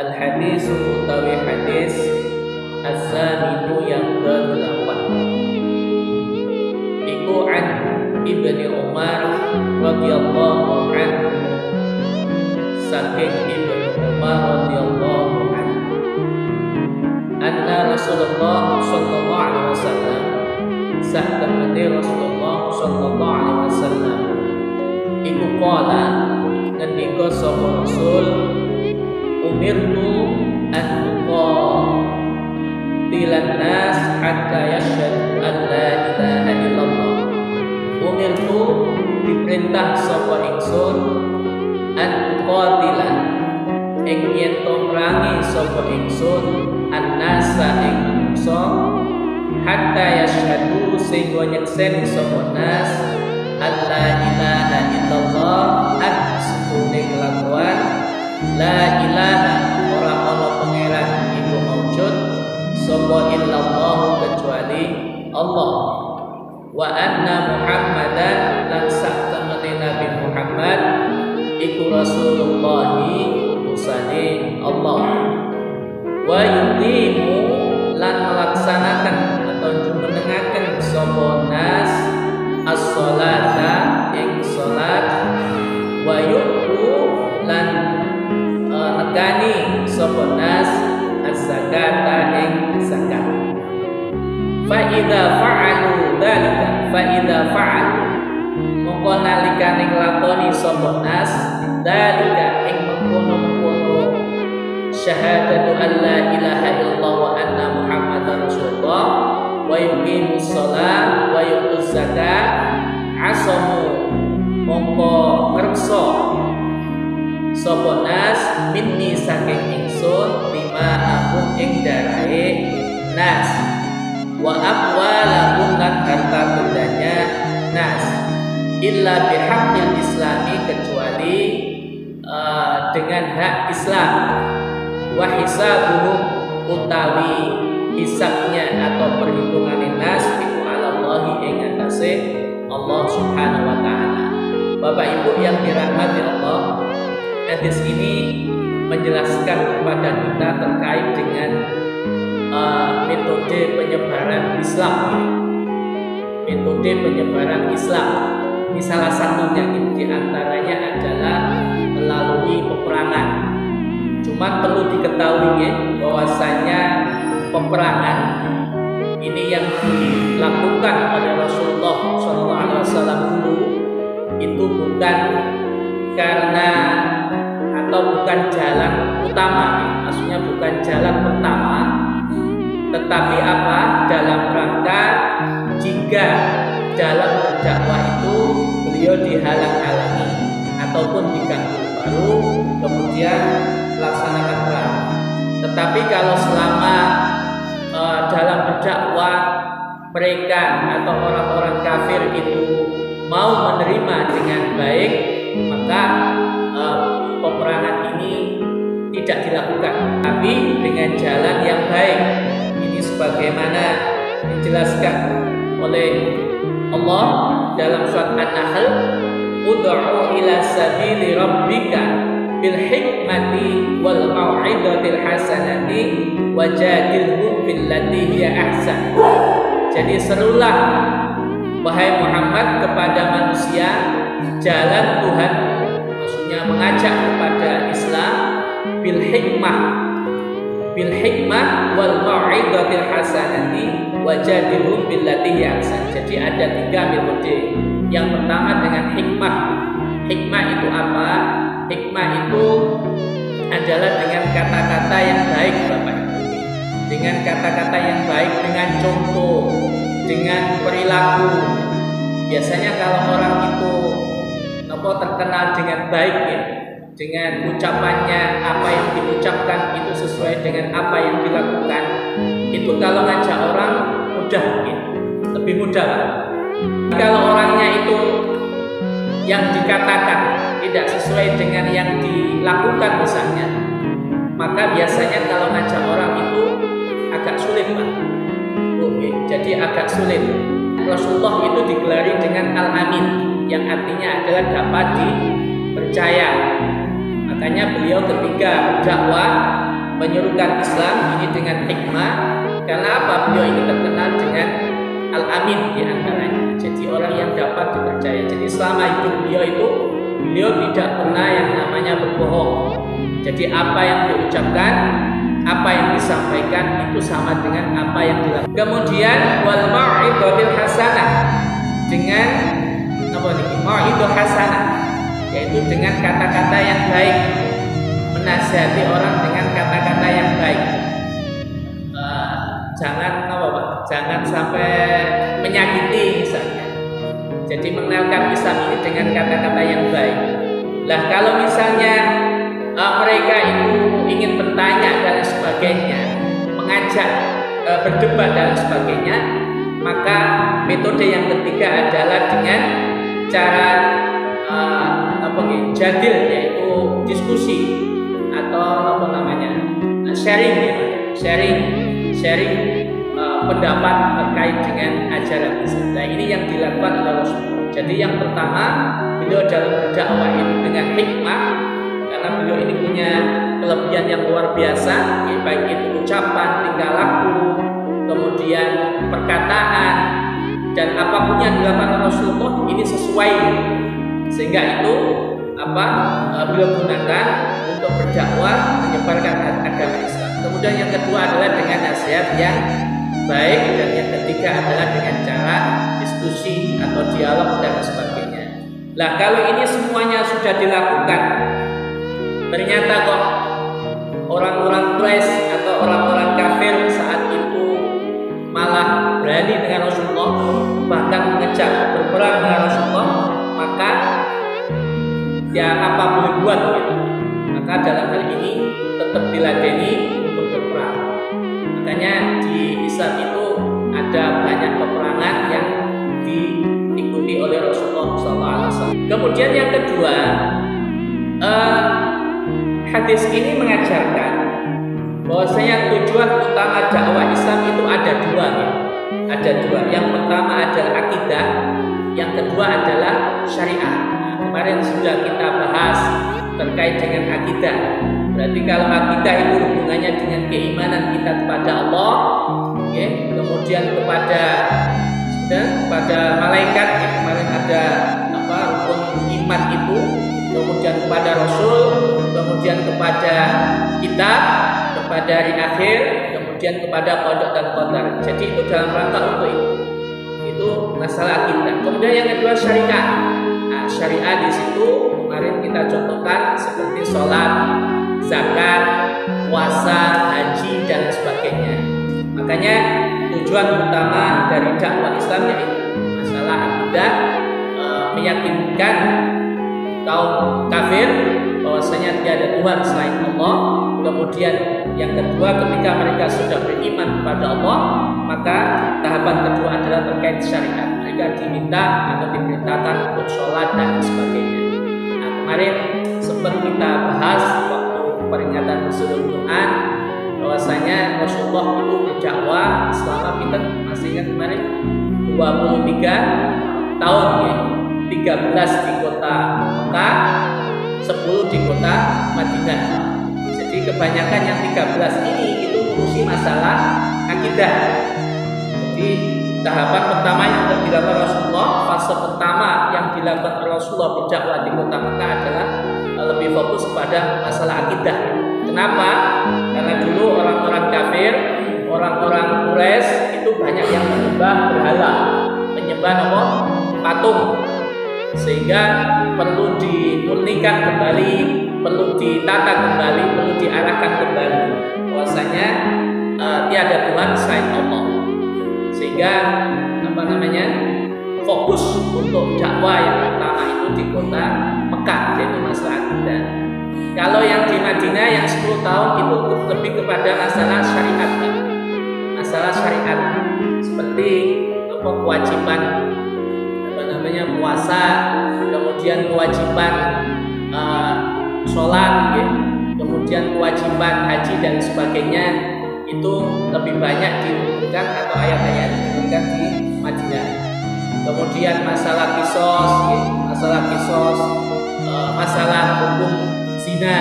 Al-hadis utawi hadis az-zamitu yang ke-8 iku an Ibni Umar radhiyallahu anhu, saking Ibnu Umar radhiyallahu anhu, anna Rasulullah sallallahu alaihi wasallam, sahabat Rasulullah sallallahu alaihi wasallam iku qala, ngendika sapa Rasul, umirtu an uqatilan nas hatta yashhadu an la ilaha illallah. Umirtu, diperintah sapa ingsun, an uqatilan, ing yen to merangi sapa ingsun, an-nasa ing manungsa, hatta yashhadu, sehingga nyekseni sapa nas, an la ilaha illallah, an setuhune kelakuan la ilaha, ora ana pangeran iku maujud sapa illallah kecuali Allah, wa anna Muhammadan, lan sak temene Nabi Muhammad iku Rasulullah, utusane Allah, wa yuqimu, lan melaksanakan atau jumenengaken sapa nas as-sholata ing salat, wa yu'tu, lan negani sapa nas az-zakata ing zakat. Fa idza fa'alu dzalika, fa idza fa'alu, mongko nalikane nglakoni sapa nas dzalika ing mengkono-mengkono syahadatu an la ilaha illallah wa anna muhammadar rasulullah, wa yuqimus shalah wa yutuz zakat, asamu, mongko kersa sapa nas minni saking ingsun, lima aku ing darahe nas, wa amwalahum, lan harta bendanya nas, illa bihaqqil islami, kecuali dengan hak Islam, wa hisabuhum, utawi hisabnya atau perhitungan nas iku alallahi ing atase Allah subhanahu wa ta'ala. Bapak Ibu yang dirahmati Allah, hadis ini menjelaskan kepada kita terkait dengan metode penyebaran Islam. Metode penyebaran Islam ini salah satunya, di antaranya adalah melalui peperangan. Cuma perlu diketahui bahwasanya peperangan ini yang dilakukan oleh Rasulullah SAW dulu itu bukan karena atau bukan jalan utama, maksudnya bukan jalan pertama, tetapi apa? Dalam rangka jika dalam berdakwah itu beliau dihalang-halangi ataupun diganggu, baru kemudian melaksanakan perang. Tetapi kalau selama dalam berdakwah mereka atau orang-orang kafir itu mau menerima dengan baik, maka peperangan ini tidak dilakukan, tapi dengan jalan yang baik. Ini sebagaimana dijelaskan oleh Allah dalam surat An-Nahl, ud'u ila sabili rabbika bil hikmati wal mau'izatil hasanati wajadilhum billati hiya ahsan. Jadi serulah wahai Muhammad kepada manusia jalan Tuhan, maksudnya mengajak kepada Islam, bil hikmah wal mau'izatil hasanati wajadilhum billati hiya ahsan. Jadi ada 3 metode. Yang pertama dengan hikmah. Hikmah itu apa? Hikmah itu adalah dengan kata-kata yang baik, Bapak Ibu. Dengan kata-kata yang baik, dengan contoh, dengan perilaku. Biasanya kalau orang itu terkenal dengan baik, ya, dengan ucapannya, apa yang diucapkan itu sesuai dengan apa yang dilakukan, itu kalau ngajak orang mudah, ya, lebih mudah. Kalau orangnya itu yang dikatakan tidak sesuai dengan yang dilakukan misalnya, maka biasanya kalau ngajak orang itu agak sulit, Pak. Jadi agak sulit. Rasulullah itu digelari dengan Al-Amin, yang artinya adalah dapat dipercaya. Makanya beliau ketika berdakwah menyerukan Islam ini dengan hikmah. Karena apa? Beliau ini terkenal dengan Al-Amin di antaranya. Jadi orang yang dapat dipercaya. Jadi selama hidup beliau tidak pernah yang namanya berbohong. Jadi apa yang diucapkan, apa yang disampaikan itu sama dengan apa yang dilakukan. Kemudian wal mau'izatil hasanah, dengan apa nih? Mau'izah hasanah, yaitu dengan kata-kata yang baik, menasihati orang dengan kata-kata yang baik. Jangan sampai menyakiti misalnya. Jadi mengenalkan Islam ini dengan kata-kata yang baik. Lah kalau misalnya mereka itu ingin bertanya dan sebagainya, mengajak berdebat dan sebagainya, maka metode yang ketiga adalah dengan cara jadil, yaitu diskusi atau sharing pendapat terkait dengan ajaran Islam. Nah, ini yang dilakukan oleh Rasulullah. Jadi yang pertama, beliau dalam berdakwah itu dengan hikmah, karena beliau ini punya kelebihan yang luar biasa, baik itu ucapan, tingkah laku, kemudian perkataan, dan apapun yang dilakukan Rasulullah ini sesuai, sehingga itu beliau gunakan untuk berdakwah, menyebarkan agama Islam. Kemudian yang kedua adalah dengan nasihat yang baik, dan yang ketiga adalah dengan cara diskusi atau dialog dan sebagainya. Lah kalau ini semuanya sudah dilakukan, ternyata kok orang-orang Quraisy atau orang-orang kafir saat itu malah berani dengan Rasulullah, bahkan mengejak berperang dengan Rasulullah, maka ya apa boleh buat gitu. Maka dalam hal ini tetap diladeni untuk berperang. Makanya di Islam itu ada banyak peperangan yang diikuti oleh Rasulullah SAW. Kemudian yang kedua, hadis ini mengajarkan bahwasanya tujuan utama dakwah Islam itu ada dua. Yang pertama adalah akidah, yang kedua adalah syariat. Kemarin sudah kita bahas terkait dengan akidah. Berarti kalau akidah itu hubungannya dengan keimanan kita kepada Allah, kemudian kepada malaikat, kemarin ada rukun iman itu, kemudian kepada Rasul, kemudian kepada kitab, kepada hari akhir, kemudian kepada qada dan qadar. Jadi itu dalam rangka untuk itu masalah akidah. Kemudian yang kedua syariat. Nah, syariat di situ kemarin kita contohkan seperti sholat, zakat, puasa, haji dan sebagainya. Makanya tujuan utama dari dakwah Islam yaitu masalah akidah, meyakinkan kaum kafir bahwasanya tiada Tuhan selain Allah. Kemudian yang kedua, ketika mereka sudah beriman kepada Allah, maka tahapan kedua adalah terkait syariat. Mereka diminta atau diperintahkan untuk sholat dan sebagainya. Nah, kemarin sempat kita bahas waktu peringatan Nuzulul Quran bahwasanya Rasulullah itu berdakwah selama kita masih ingat kemarin 23 tahun ya. 13 di kota Mekah, 10 di kota Madinah. Jadi kebanyakan yang 13 ini itu ngurusi masalah akidah. Jadi tahapan pertama yang dilakukan Rasulullah, fase pertama yang dilakukan Rasulullah berdakwah di kota Mekah adalah lebih fokus pada masalah akidah. Kenapa? Karena dulu orang-orang kafir, orang-orang Quraisy itu banyak yang menyembah berhala, menyembah patung. Sehingga perlu dimurnikan kembali, perlu ditata kembali, perlu diarahkan kembali bahwasanya tiada Tuhan selain Allah. Sehingga fokus untuk dakwah yang pertama itu di kota Mekah, yaitu masalah akidah. Kalau yang di Madinah yang 10 tahun itu lebih kepada masalah syariat, masalah syariat seperti kewajiban puasa, kemudian kewajiban sholat, kemudian kewajiban haji dan sebagainya, itu lebih banyak diturunkan atau ayat-ayat diturunkan di Madinah. Kemudian masalah kisos, masalah hukum zina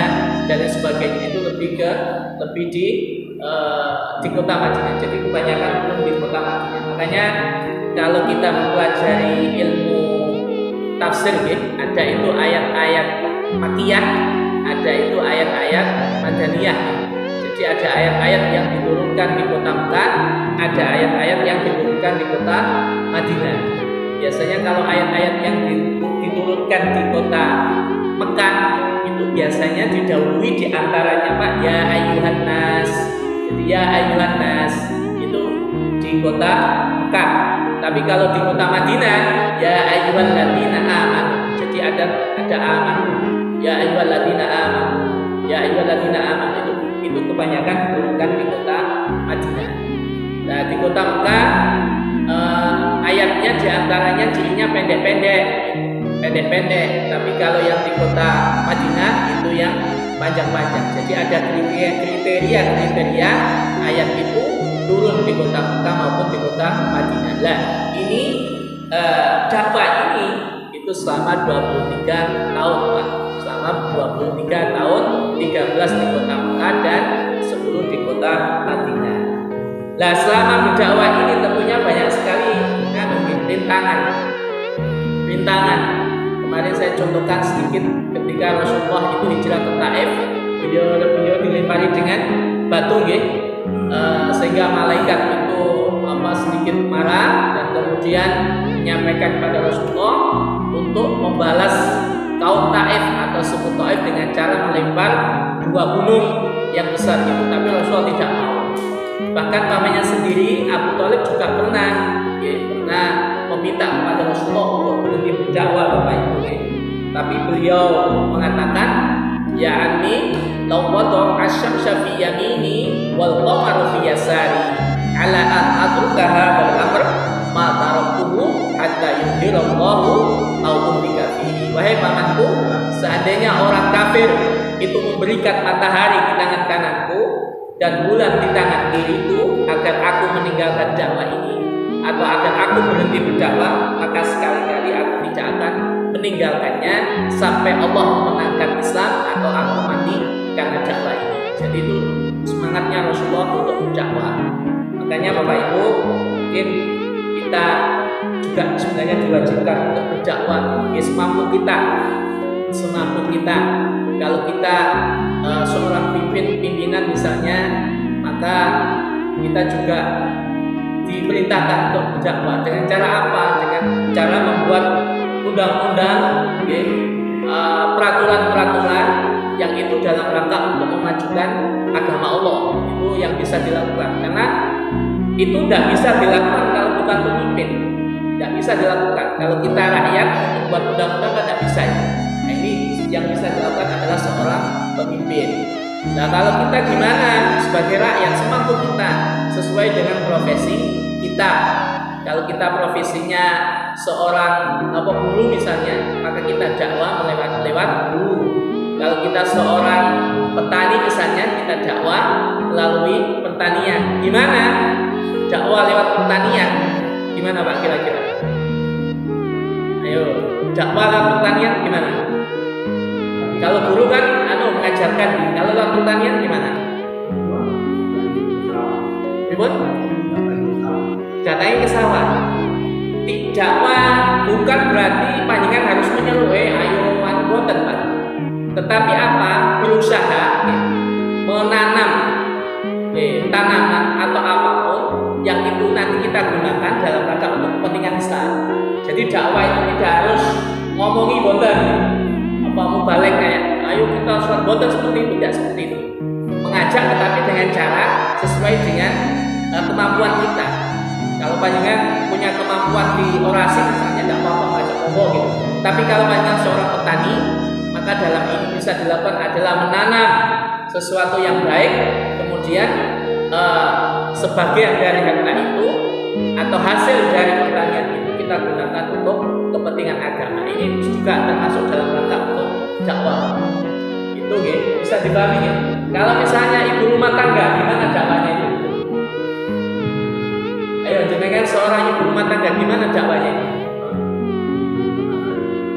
dan sebagainya itu lebih lebih di kota Madinah. Jadi kebanyakan turun di kota Madinah. Makanya kalau kita mempelajari ilmu tafsir, ada itu ayat-ayat Makkiyah, ada itu ayat-ayat Madaniyah. Jadi ada ayat-ayat yang diturunkan di kota Mekah, ada ayat-ayat yang diturunkan di kota Madinah. Biasanya kalau ayat-ayat yang diturunkan di kota Mekah itu biasanya didahului di antaranya Pak, ya ayyuhan nas. Jadi ya ayyuhan nas itu di kota Mekah. Tapi kalau di kota Madinah, ya ayyuhal ladzina amanu. Jadi ada aman. Ya ayyuhal ladzina amanu. Ya ayyuhal ladzina amanu itu kebanyakan diturunkan di kota Madinah. Nah, di kota Mekah ayatnya diantaranya cirinya pendek-pendek. Tapi kalau yang di kota Madinah itu yang panjang-panjang. Jadi ada kriteria ayat itu turun di kota Mekah maupun di kota Madinah. Nah, ini dakwah ini itu selama 23 tahun Pak. Selama 23 tahun, 13 di kota Mekah dan 10 di kota Madinah. Nah, selama berdakwah ini tentunya banyak sekali rintangan. Kemarin saya contohkan sedikit ketika Rasulullah itu hijrah ke Taif, beliau dilempari dengan batu, sehingga malaikat itu sedikit marah dan kemudian menyampaikan kepada Rasulullah untuk membalas kaum Taif atau suku Taif dengan cara melempar 2 gunung yang besar itu. Tapi Rasulullah tidak mau. Bahkan pamannya sendiri Abu Thalib juga pernah meminta kepada Rasulullah untuk berhenti berdakwah Bapak Ibu. Tapi beliau mengatakan, ya ammi law wada'a asy-syamsa fi yamini wal qamaru fi yasari ala an atrukaha wal amr ma taraktuhu hatta yudhirallahu aw umlika fihi. Wahai pamanku, seandainya orang kafir itu memberikan matahari di tangan kananku dan bulan di tangan kiriku agar aku meninggalkan dakwah ini atau agar aku berhenti berdakwah, maka sekali-kali aku tidak akan meninggalkannya sampai Allah memenangkan Islam atau aku mati karena dakwah ini. Jadi itu semangatnya Rasulullah untuk berdakwah. Makanya Bapak Ibu, mungkin kita juga sebenarnya diwajibkan untuk berdakwah semampu kita. Kalau kita seorang pimpinan misalnya, maka kita juga diperintahkan untuk berdakwah. Dengan cara apa? Dengan cara membuat undang-undang, peraturan-peraturan yang itu dalam rangka untuk memajukan agama Allah. Itu yang bisa dilakukan. Karena itu tidak bisa dilakukan kalau bukan pemimpin. Tidak bisa dilakukan. Kalau kita rakyat membuat undang-undang kan tidak bisa. Nah, ini yang bisa dilakukan adalah seorang pemimpin. Nah, kalau kita gimana sebagai rakyat, semampu kita sesuai dengan profesi kita. Kalau kita profesinya seorang guru misalnya, maka kita dakwah lewat guru. Kalau kita seorang petani misalnya, kita dakwah melalui pertanian. Gimana dakwah lewat pertanian? Gimana Pak kira-kira? Ayo, dakwah lewat pertanian gimana? Kalau guru kan mengajarkan, kalau lewat pertanian gimana? Ribut? Datangin ke sawah. Dakwah bukan berarti panjenengan harus menyeru, ayo boten Pak. Tetapi apa? Berusaha menanam tanaman atau apapun yang itu nanti kita gunakan dalam rangka untuk kepentingan Islam. Jadi dakwah itu tidak harus ngomongi boten, mau balik kayak ayo kita sholat boten seperti itu, tidak seperti itu. Mengajak tetapi dengan cara sesuai dengan kemampuan kita. Kalau panjenengan punya kemampuan di orasi misalnya, tidak apa-apa ngajak ngomong gitu. Tapi kalau panjenengan seorang petani, maka dalam ini bisa dilakukan adalah menanam sesuatu yang baik, kemudian sebagian dari harta itu atau hasil dari pertanian itu kita gunakan untuk kepentingan agama. Ini juga termasuk dalam rangka untuk dakwah. Itu bisa dipahami. Kalau misalnya ibu rumah tangga, gimana dakwahnya itu? Ayo, jenengan seorang ibu rumah tangga, gimana dakwahnya?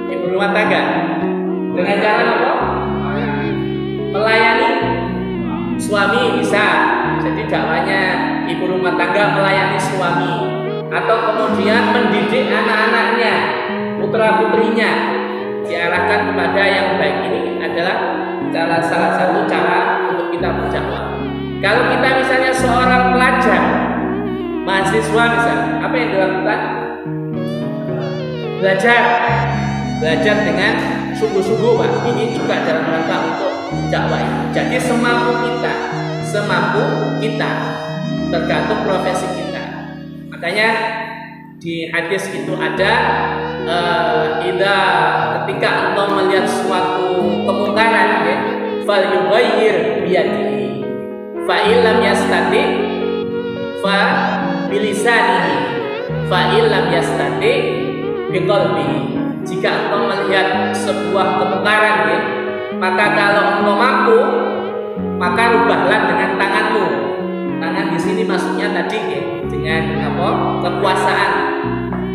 Ibu rumah tangga dengan cara apa? Melayani jadi dakwanya ibu rumah tangga melayani suami, atau kemudian mendidik anak-anaknya, putra-putrinya, diarahkan kepada yang baik. Ini adalah salah satu cara untuk kita berdakwah. Kalau kita misalnya seorang pelajar, mahasiswa misalnya, apa yang dilakukan? Belajar dengan sungguh-sungguh, Pak. Ini juga dalam rangka untuk dakwah. Jadi semampu kita, tergantung profesi kita. Makanya di hadis itu ada ketika engkau melihat suatu kemungkaran, ya, fal yughayyir biyadihi, fa illam yastati fa bilisanihi, fa illam yastati biqalbihi. Jika engkau melihat sebuah kemungkaran, ya, maka kalau engkau mampu, maka rubahlah dengan tanganmu. Tangan di sini maksudnya tadi, ya, dengan apa? Kekuasaan,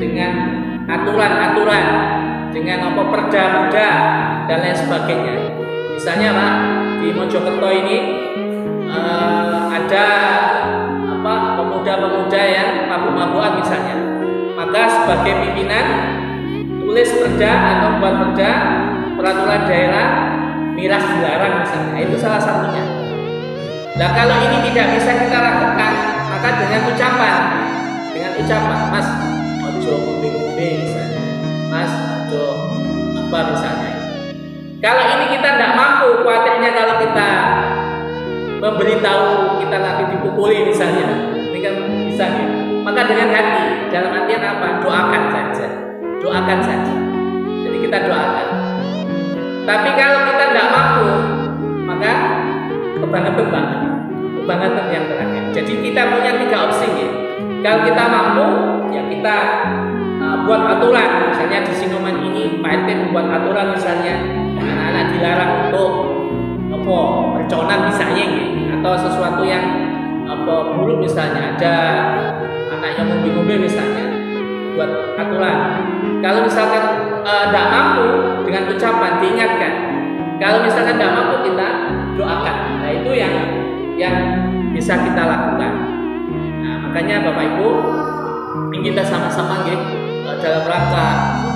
dengan aturan-aturan, dengan apa? Perda-perda dan lain sebagainya. Misalnya, Pak, di Mojokerto ini ada apa? Pemuda-pemuda yang mabuk-mabukan misalnya. Maka sebagai pimpinan tulis perda atau buat perda peraturan daerah miras dilarang misalnya. Itu salah satunya. Nah, kalau ini tidak bisa kita lakukan, maka dengan ucapan, Mas, ojo ngombe-ngombe misalnya, Mas, ojo apa misalnya. Kalau ini kita tidak mampu, khawatirnya kalau kita memberitahu kita nanti dipukuli misalnya, ini kan bisa, ya. Maka dengan hati, dalam artian apa? Doakan saja. Jadi kita doakan. Tapi kalau kita tidak mampu, maka kebangetan yang terakhir. Jadi kita punya 3 opsi, ya. Kalau kita mampu, ya kita buat aturan. Misalnya di Sinoman ini Pak RT membuat aturan, misalnya anak-anak dilarang untuk apa? Perconan misalnya, ya. Atau sesuatu yang apa buruk misalnya, ada anak yang ngombe-ngombe misalnya, buat aturan. Kalau misalkan tidak mampu, dengan ucapan diingatkan. Kalau misalkan tidak mampu, kita doakan. Nah, itu yang bisa kita lakukan. Nah, makanya Bapak Ibu, ini kita sama-sama, ya, dalam rangka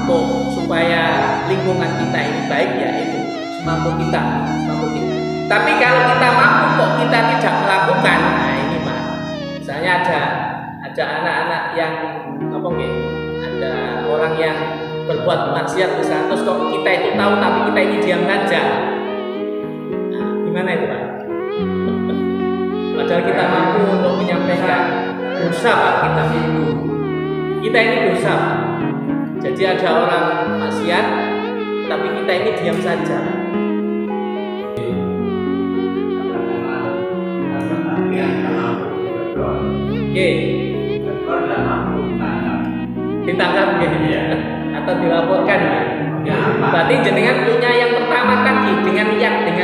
untuk supaya lingkungan kita ini baik, ya, itu semampu kita. Tapi kalau kita mampu kok kita tidak melakukan, nah ini, Pak. Misalnya ada anak-anak yang apa, gitu, ada orang yang berbuat maksiat misalnya, terus kok kita itu tahu tapi kita ini diam saja. Nah, gimana itu, Pak? Padahal kita mampu untuk menyampaikan, dosa, Pak, kita ini dosa. Jadi ada orang maksiat tapi kita ini diam saja. Oke. Ditangkap, ya, atau dilaporkan, ya. Berarti jenengan punya yang pertama tadi, dengan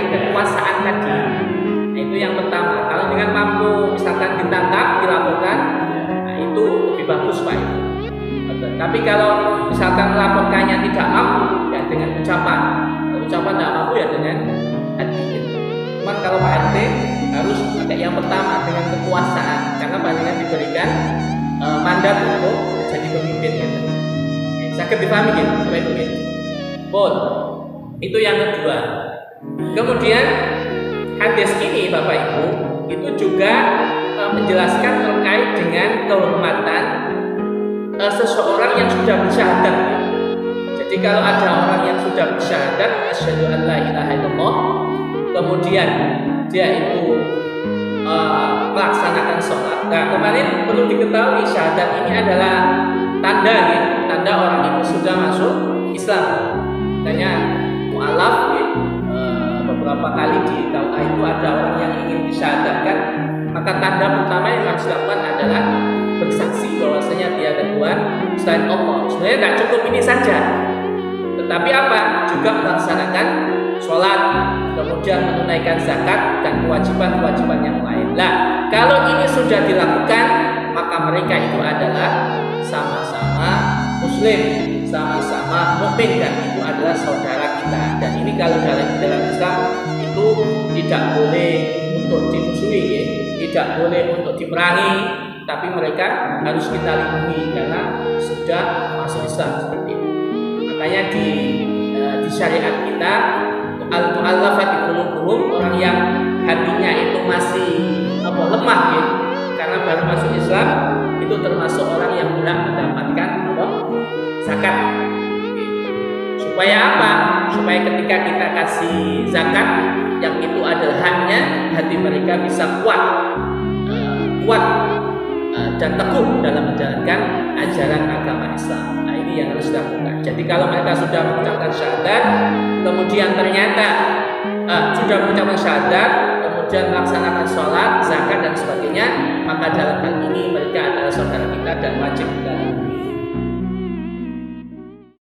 kekuasaan tadi. Nah, itu yang pertama. Kalau dengan mampu misalkan ditangkap, dilaporkan, nah itu lebih bagus, Pak. Tapi kalau misalkan melaporkannya tidak mampu, ya dengan ucapan. Kalau ucapan tidak mampu, ya dengan hati. Cuman kalau Pak RT harus ada yang pertama dengan kekuasaan, karena banyak diberikan mandat untuk jadi pemimpin, gitu. Sakit dipahami, gitu, sampai itu, gitu. Itu yang kedua. Kemudian hadis ini, Bapak Ibu, itu juga menjelaskan terkait dengan kehormatan seseorang yang sudah bersyahadat. Jadi kalau ada orang yang sudah bersyahadat, asyhadu an la ilaha illallah, kemudian dia itu melaksanakan sholat. Nah, kemarin perlu diketahui syahadat ini adalah tanda, ya, tanda orang itu sudah masuk Islam. Makanya mu'alaf, ya, beberapa kali di KUA itu ada orang yang ingin disyahadatkan, maka tanda pertama yang harus dilakukan adalah bersaksi bahwasanya dia ada Tuhan selain Allah. Sebenarnya tidak cukup ini saja, tetapi apa? Juga melaksanakan sholat, kemudian menunaikan zakat dan kewajiban-kewajiban yang lain. Nah, kalau ini sudah dilakukan, maka mereka itu adalah sama-sama muslim, sama-sama mukmin, dan itu adalah saudara kita. Dan ini kalau dalam Islam itu tidak boleh untuk dimusuhi, ya. Tidak boleh untuk diperangi, tapi mereka harus kita lindungi karena sudah masuk Islam seperti itu. Makanya di syariat kita al-mu'allafati qulubuhum, orang yang hatinya itu masih lemah, ya, karena baru masuk Islam, itu termasuk orang yang berhak mendapatkan zakat. Supaya apa? Supaya ketika kita kasih zakat yang itu adalah haknya, hati mereka bisa kuat dan teguh dalam menjalankan ajaran agama Islam. Nah, ini yang harus dilakukan. Jadi kalau mereka sudah mengucapkan syahadat, kemudian ternyata sudah mengucapkan syahadat, kemudian melaksanakan sholat, zakat dan sebagainya, maka dalam hal ini mereka adalah saudara kita dan wajib kita